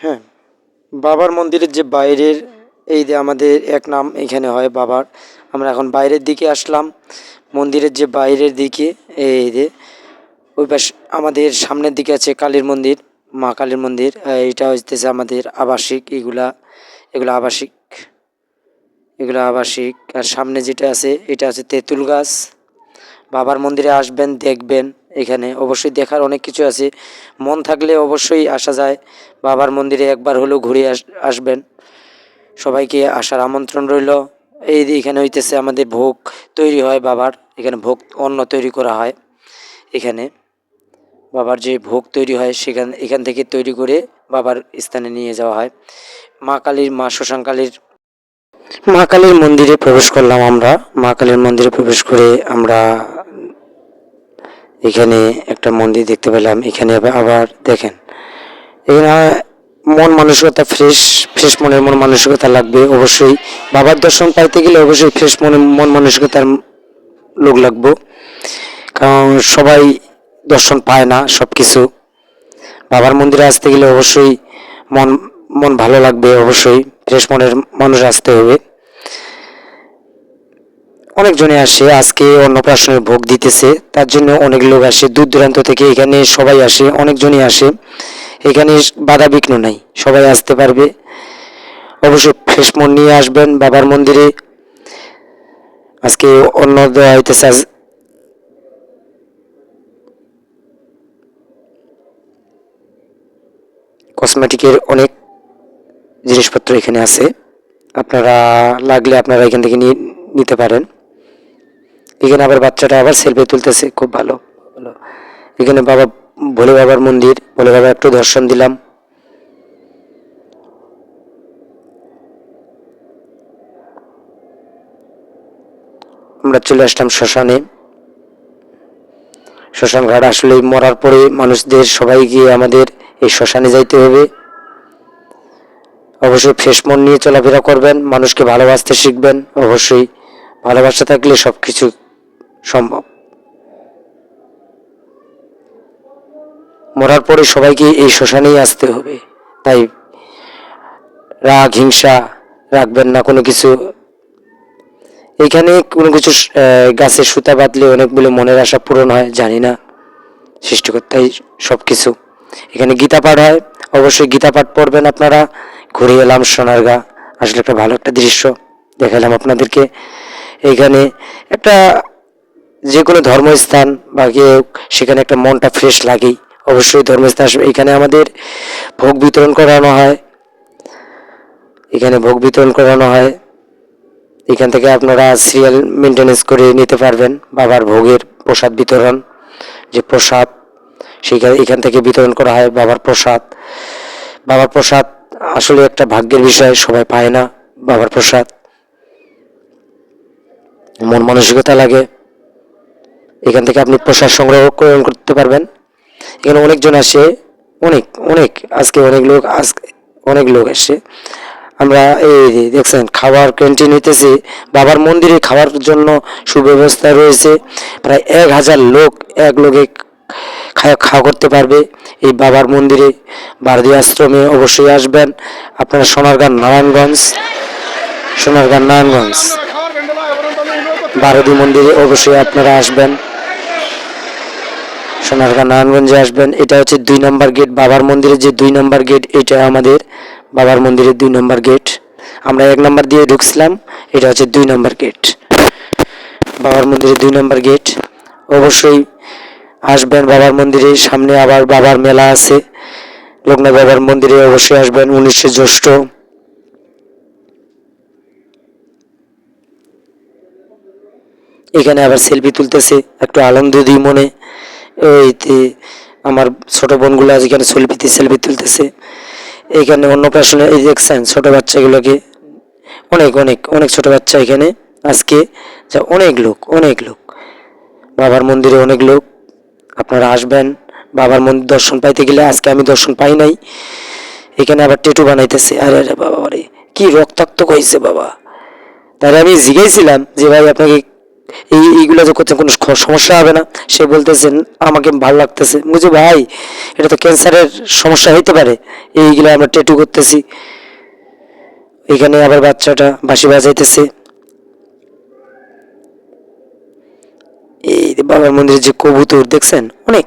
হ্যাঁ, বাবার মন্দিরের যে বাইরের এই যে আমাদের এক নাম এখানে হয় বাবার। আমরা এখন বাইরের দিকে আসলাম, মন্দিরের যে বাইরের দিকে এই যে ওই পাশ আমাদের সামনের দিকে আছে কালীর মন্দির, মা কালীর মন্দির। এইটা হইতেছে আমাদের আবাসিক, এগুলা আবাসিক, এগুলো আবাসিক। আর সামনে যেটা আছে এটা আছে তেঁতুল গাছ। বাবার মন্দিরে আসবেন, দেখবেন, এখানে অবশ্যই দেখার অনেক কিছু আছে। মন থাকলে অবশ্যই আসা যায় বাবার মন্দিরে, একবার হলেও ঘুরে আসবেন। সবাইকে আসার আমন্ত্রণ রইল। এই যে এখানে হইতেছে আমাদের ভোগ তৈরি হয় বাবার, এখানে ভোগ অন্ন তৈরি করা হয়। এখানে বাবার যে ভোগ তৈরি হয় এখান থেকে তৈরি করে বাবার স্থানে নিয়ে যাওয়া হয়। মা কালীর, মা শ্মশানকালীর, মা কালীর মন্দিরে প্রবেশ করলাম আমরা। মা কালীর মন্দিরে প্রবেশ করে আমরা এখানে একটা মন্দির দেখতে পেলাম। এখানে আবার দেখেন, এখানে মন মানসিকতা ফ্রেশ, ফ্রেশ মনের মন মানসিকতা লাগবে অবশ্যই। বাবার দর্শন পাইতে গেলে অবশ্যই ফ্রেশ মন মানসিকতার লোক লাগবে, কারণ সবাই দর্শন পায় না সব কিছু। বাবার মন্দিরে আসতে গেলে অবশ্যই মন মন ভালো লাগবে, অবশ্যই ফ্রেশ মনের মানুষ আসতে হবে। অনেকজনে আসে, আজকে অন্নপ্রাশনের ভোগ দিতেছে, তার জন্য অনেক লোক আসে দূর দূরান্ত থেকে। এখানে সবাই আসে, অনেকজনই আসে। এখানে বাধা বিঘ্ন নাই, সবাই আসতে পারবে। অবশ্যই ফ্রেশ মন নিয়ে আসবেন বাবার মন্দিরে। আজকে অন্ন দেওয়া হইতেছে। কসমেটিকের অনেক জিনিসপত্র এখানে আছে, আপনারা লাগলে আপনারা এখান থেকে নিতে পারেন। এখানে আবার বাচ্চাটা আবার সেলফি তুলতেছে, খুব ভালো ভালো। এখানে বাবা ভোলে বাবার মন্দির, ভোলে বাবা একটু দর্শন দিলাম। আমরা চলে আসলাম শ্মশানে। শ্মশান ঘাট আসলে মরার পরে মানুষদের সবাই গিয়ে আমাদের এই শ্মশানে যাইতে হবে। অবশ্যই ফ্রেশ মন নিয়ে চলাফেরা করবেন, মানুষকে ভালোবাসতে শিখবেন। অবশ্যই ভালোবাসা থাকলে সব কিছু সম্ভব। মরার পরে সবাইকে এই শ্মশানেই আসতে হবে, তাই রাগ হিংসা রাখবেন না কোনো কিছু। এখানে কোনো কিছু গাছের সুতা বাঁধলে অনেক বলে মনের আশা পূরণ হয়, জানি না সৃষ্টিকর্তাই সব কিছু। এখানে গীতা পাঠ হয়, অবশ্যই গীতা পাঠ পড়বেন আপনারা। ঘুরে এলাম সোনারগাঁ, আসলে একটা ভালো একটা দৃশ্য দেখালাম আপনাদেরকে। এইখানে একটা যে কোনো ধর্মস্থান বা কেউ, সেখানে একটা মনটা ফ্রেশ লাগেই। অবশ্যই ধর্মস্থান আসবে। এখানে আমাদের ভোগ বিতরণ করানো হয়, এখানে ভোগ বিতরণ করানো হয়। এখান থেকে আপনারা সিরিয়াল মেনটেনেন্স করে নিতে পারবেন। বাবার ভোগের প্রসাদ বিতরণ, যে প্রসাদ সেখানে এখান থেকে বিতরণ করা হয় বাবার প্রসাদ। বাবার প্রসাদ আসলে একটা ভাগ্যের বিষয়, সবাই পায় না বাবার প্রসাদ। মন মানসিকতা লাগে, এখান থেকে আপনি প্রসাদ সংগ্রহ করতে পারবেন। এখানে অনেকজন আসে, অনেক অনেক, আজকে অনেক লোক আসে। আমরা এই দেখছেন খাবার ক্যান্টিন হইতেছে বাবার মন্দিরে, খাওয়ার জন্য সুব্যবস্থা রয়েছে। প্রায় 1000 লোক এক লোকে খাওয়া করতে পারবে এই বাবার মন্দিরে। বারদি আশ্রমে অবশ্যই আসবেন আপনারা। সোনারগাঁ নারায়ণগঞ্জ বারদি মন্দিরে অবশ্যই আপনারা আসবেন, সোনারগাঁ নারায়ণগঞ্জে আসবেন। এটা হচ্ছে 2 নম্বর গেট, বাবার মন্দিরের যে 2 নম্বর গেট, এটা আমাদের বাবার মন্দিরের 2 নম্বর গেট। আমরা 1 নম্বর দিয়ে ঢুকছিলাম, এটা হচ্ছে 2 নম্বর গেট, বাবার মন্দিরের 2 নম্বর গেট। অবশ্যই আসবেন বাবার মন্দিরে। সামনে আবার বাবার মেলা আছে, লোকনাথ বাবার মন্দিরে অবশ্যই আসবেন 19শে জ্যৈষ্ঠ। এখানে আবার সেলফি তুলতেছে, একটু আনন্দ দিই মনে। ওইতে আমার ছোট বোনগুলো এখানে সেলফি তুলতেছে। এখানে অন্নপ্রাশনে এই দেখছেন ছোট বাচ্চাগুলোকে, অনেক অনেক অনেক ছোট বাচ্চা এখানে আজকে, যা অনেক লোক বাবার মন্দিরে, অনেক লোক। আপনারা আসবেন বাবার মন্দির দর্শন পাইতে গেলে। আজকে আমি দর্শন পাই নাই। এখানে আবার টেটু বানাইতেছে, আরে আরে বাবা রে, কি রক্তাক্ত হয়েছে বাবা। তাহলে আমি জিজ্ঞাসিলাম যে ভাই আপনাকে এইগুলো যে করছেন কোনো সমস্যা হবে না? সে বলতেছেন আমাকে ভালো লাগতেছে। বুঝি ভাই এটা তো ক্যান্সারের সমস্যা হইতে পারে, এইগুলো আমরা ট্যাটু করতেছি। এখানে আবার বাচ্চাটা বাঁশি বাজাইতেছে। এই যে বাবার মন্দিরের যে কবুতর দেখছেন, অনেক